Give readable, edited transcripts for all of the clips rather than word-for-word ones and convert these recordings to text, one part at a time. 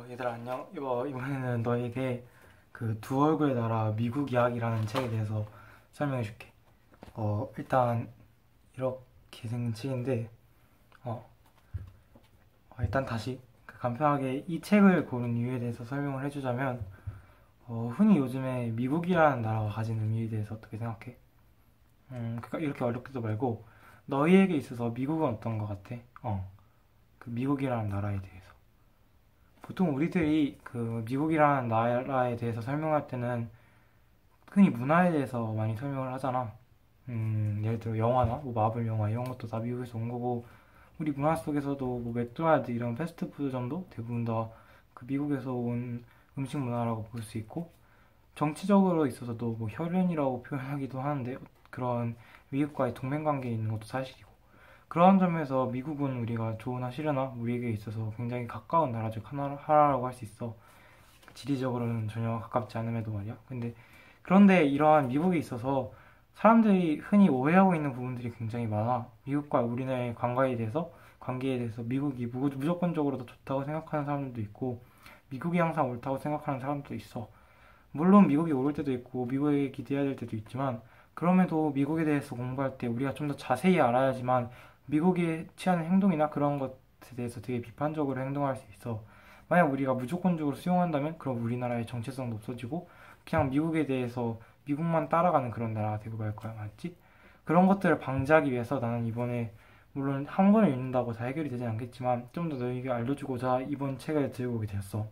얘들아 안녕. 이번에는 너에게 그 두 얼굴의 나라 미국 이야기라는 책에 대해서 설명해 줄게. 일단 이렇게 생긴 책인데, 어, 일단 다시 그 간편하게 이 책을 고른 이유에 대해서 설명을 해주자면, 흔히 요즘에 미국이라는 나라가 가진 의미에 대해서 어떻게 생각해? 그러니까 이렇게 어렵게도 말고, 너희에게 있어서 미국은 어떤 것 같아? 그 미국이라는 나라에 대해서. 보통 우리들이 그 미국이라는 나라에 대해서 설명할 때는 흔히 문화에 대해서 많이 설명을 하잖아. 예를 들어 영화나 뭐 마블 영화 이런 것도 다 미국에서 온 거고, 우리 문화 속에서도 뭐 맥도날드 이런 패스트푸드점도 대부분 다 그 미국에서 온 음식 문화라고 볼 수 있고, 정치적으로 있어서도 뭐 혈연이라고 표현하기도 하는데 그런 미국과의 동맹 관계에 있는 것도 사실이고, 그러한 점에서 미국은 우리가 좋으나 싫으나 우리에게 있어서 굉장히 가까운 나라 중 하나라고 할 수 있어. 지리적으로는 전혀 가깝지 않음에도 말이야. 그런데 이러한 미국에 있어서 사람들이 흔히 오해하고 있는 부분들이 굉장히 많아. 미국과 우리나라의 관계에 대해서 미국이 무조건적으로 더 좋다고 생각하는 사람들도 있고, 미국이 항상 옳다고 생각하는 사람도 있어. 물론 미국이 옳을 때도 있고, 미국에게 기대해야 될 때도 있지만, 그럼에도 미국에 대해서 공부할 때 우리가 좀 더 자세히 알아야지만 미국이 취하는 행동이나 그런 것에 대해서 되게 비판적으로 행동할 수 있어. 만약 우리가 무조건적으로 수용한다면 그럼 우리나라의 정체성도 없어지고 그냥 미국에 대해서 미국만 따라가는 그런 나라가 되고 말 거야, 맞지? 그런 것들을 방지하기 위해서 나는 이번에, 물론 한 권을 읽는다고 다 해결이 되진 않겠지만, 좀 더 너에게 알려주고자 이번 책을 들고 오게 되었어.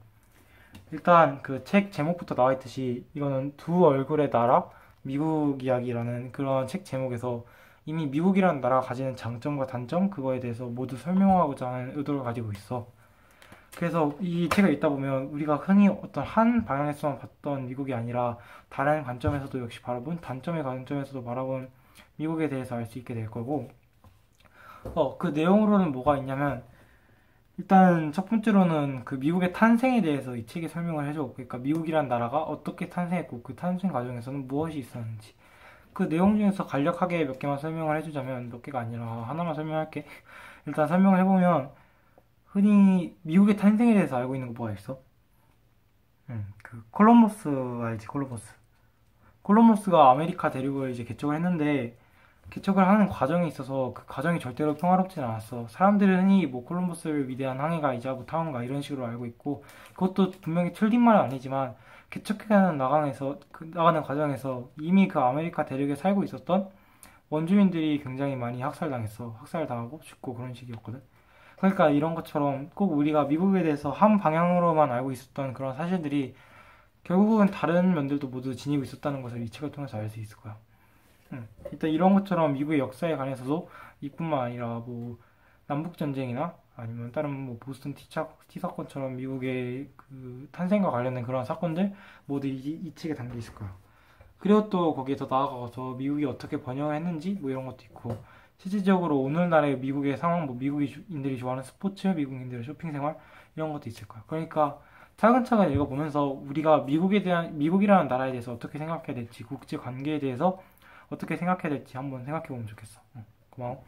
일단 그 책 제목부터 나와 있듯이 이거는 두 얼굴의 나라 미국 이야기라는 그런 책 제목에서 이미 미국이라는 나라가 가지는 장점과 단점, 그거에 대해서 모두 설명하고자 하는 의도를 가지고 있어. 그래서 이 책을 읽다 보면 우리가 흔히 어떤 한 방향에서만 봤던 미국이 아니라 다른 관점에서도 역시 바라본, 단점의 관점에서도 바라본 미국에 대해서 알 수 있게 될 거고, 그 내용으로는 뭐가 있냐면, 일단 첫 번째로는 그 미국의 탄생에 대해서 이 책이 설명을 해줘. 그러니까 미국이란 나라가 어떻게 탄생했고 그 탄생 과정에서는 무엇이 있었는지. 그 내용 중에서 간략하게 몇 개만 설명을 해주자면, 몇 개가 아니라 하나만 설명할게. 일단 설명을 해보면, 흔히 미국의 탄생에 대해서 알고 있는 거 뭐가 있어? 그 콜럼버스 알지? 콜럼버스가 아메리카 대륙을 이제 개척을 했는데, 개척을 하는 과정에 있어서 그 과정이 절대로 평화롭진 않았어. 사람들은 흔히 뭐 콜럼버스를 위대한 항해가 이자부터 한가 이런 식으로 알고 있고, 그것도 분명히 틀린 말은 아니지만, 개척해가는 나가는 과정에서 이미 그 아메리카 대륙에 살고 있었던 원주민들이 굉장히 많이 학살당했어. 학살당하고 죽고 그런 식이었거든. 그러니까 이런 것처럼 꼭 우리가 미국에 대해서 한 방향으로만 알고 있었던 그런 사실들이 결국은 다른 면들도 모두 지니고 있었다는 것을 이 책을 통해서 알 수 있을 거야. 일단 이런 것처럼 미국의 역사에 관해서도 이뿐만 아니라 뭐 남북 전쟁이나 아니면 다른 뭐 보스턴 티 사건처럼 미국의 그 탄생과 관련된 그런 사건들 모두 이 책에 담겨 있을 거야. 그리고 또 거기에 더 나아가서 미국이 어떻게 번영을 했는지 뭐 이런 것도 있고, 실질적으로 오늘날의 미국의 상황, 뭐 미국인들이 좋아하는 스포츠, 미국인들의 쇼핑 생활 이런 것도 있을 거야. 그러니까 차근차근 읽어보면서 우리가 미국이라는 나라에 대해서 어떻게 생각해야 될지, 국제 관계에 대해서 어떻게 생각해야 될지 한번 생각해보면 좋겠어. 고마워.